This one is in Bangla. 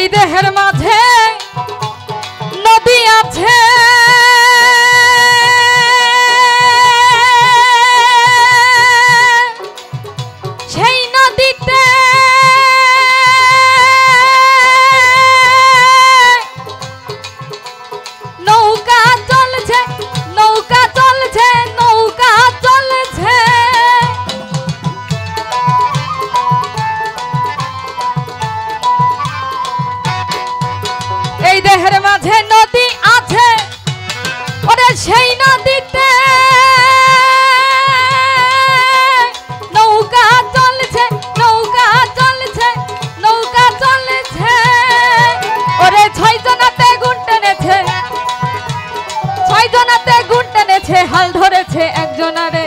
এই দেহের মাঝে নদী আছে সেই নদীতে নৌকা চলছে নৌকা চলছে নৌকা চলছে এই দেহের মাঝে নদী আছে ওরে সেই নদীতে নৌকা চলছে নৌকা চলছে নৌকা চলছে ওরে ছয়জনাতে গুণ টেনেছে ছয়জনাতে গুণ টেনেছে হাল ধরেছে একজনারে